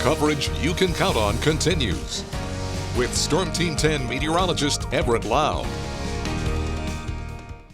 Coverage you can count on continues. With Storm Team 10 meteorologist Everett Lau.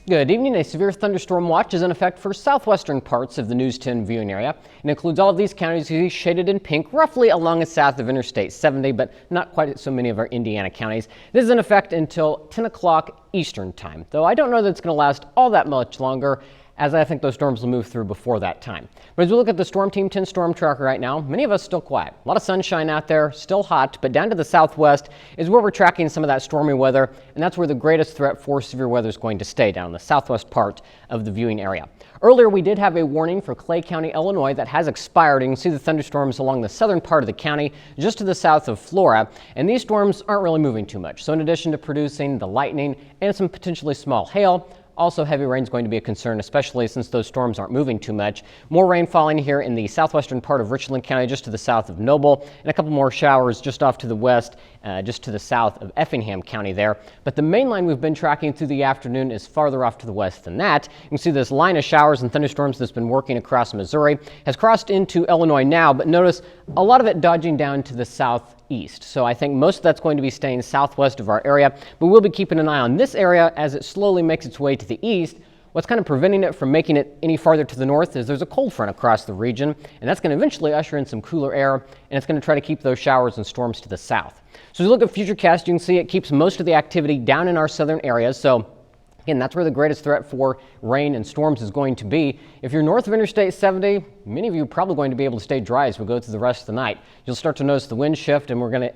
Good evening. A severe thunderstorm watch is in effect for southwestern parts of the News 10 viewing area. It includes all of these counties you see shaded in pink, roughly along the south of Interstate 70, but not quite so many of our Indiana counties. This is in effect until 10 o'clock Eastern time, though I don't know that it's going to last all that much longer, as I think those storms will move through before that time. But as we look at the Storm Team 10 storm tracker right now, many of us still quiet. A lot of sunshine out there, still hot, but down to the southwest is where we're tracking some of that stormy weather, and that's where the greatest threat for severe weather is going to stay, down in the southwest part of the viewing area. Earlier, we did have a warning for Clay County, Illinois that has expired. You can see the thunderstorms along the southern part of the county, just to the south of Flora, and these storms aren't really moving too much. So in addition to producing the lightning and some potentially small hail, also, heavy rain is going to be a concern, especially since those storms aren't moving too much. More rain falling here in the southwestern part of Richland County, just to the south of Noble, and a couple more showers just off to the west, just to the south of Effingham County there. But the main line we've been tracking through the afternoon is farther off to the west than that. You can see this line of showers and thunderstorms that's been working across Missouri has crossed into Illinois now, but notice a lot of it dodging down to the southeast. So I think most of that's going to be staying southwest of our area, but we'll be keeping an eye on this area as it slowly makes its way to the east. What's kind of preventing it from making it any farther to the north is there's a cold front across the region, and that's going to eventually usher in some cooler air, and it's going to try to keep those showers and storms to the south. So as you look at Futurecast, you can see it keeps most of the activity down in our southern areas. So again, that's where the greatest threat for rain and storms is going to be. If you're north of Interstate 70, many of you are probably going to be able to stay dry as we go through the rest of the night. You'll start to notice the wind shift, and we're going to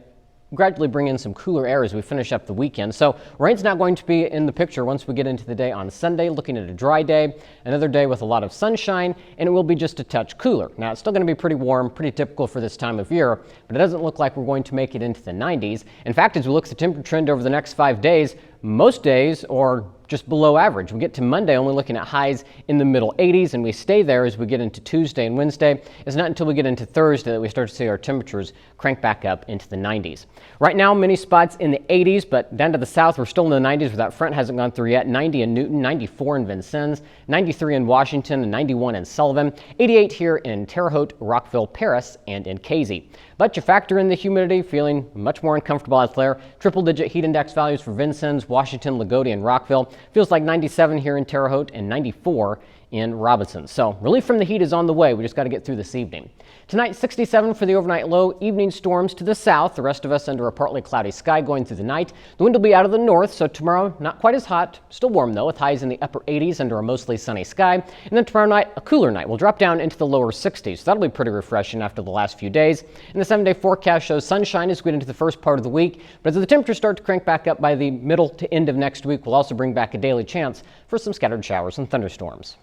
gradually bring in some cooler air as we finish up the weekend. So rain's not going to be in the picture once we get into the day on Sunday, looking at a dry day, another day with a lot of sunshine, and it will be just a touch cooler. Now, it's still going to be pretty warm, pretty typical for this time of year, but it doesn't look like we're going to make it into the 90s. In fact, as we look at the temperature trend over the next 5 days, most days are just below average. We get to Monday only looking at highs in the middle 80s, and we stay there as we get into Tuesday and Wednesday. It's not until we get into Thursday that we start to see our temperatures crank back up into the 90s. Right now, many spots in the 80s, but down to the south, we're still in the 90s where that front hasn't gone through yet. 90 in Newton, 94 in Vincennes, 93 in Washington, and 91 in Sullivan, 88 here in Terre Haute, Rockville, Paris, and in Casey. But you factor in the humidity, feeling much more uncomfortable out there. Triple-digit heat index values for Vincennes, Washington, Lagodi, and Rockville. Feels like 97 here in Terre Haute and 94 in Robinson. So relief from the heat is on the way. We just got to get through this evening. Tonight, 67 for the overnight low. Evening storms to the south. The rest of us under a partly cloudy sky going through the night. The wind will be out of the north, so tomorrow not quite as hot. Still warm though, with highs in the upper 80s under a mostly sunny sky. And then tomorrow night, a cooler night. We'll drop down into the lower 60s. So that'll be pretty refreshing after the last few days. And the 7-day forecast shows sunshine as we get into the first part of the week. But as the temperatures start to crank back up by the middle to end of next week, we'll also bring back a daily chance for some scattered showers and thunderstorms.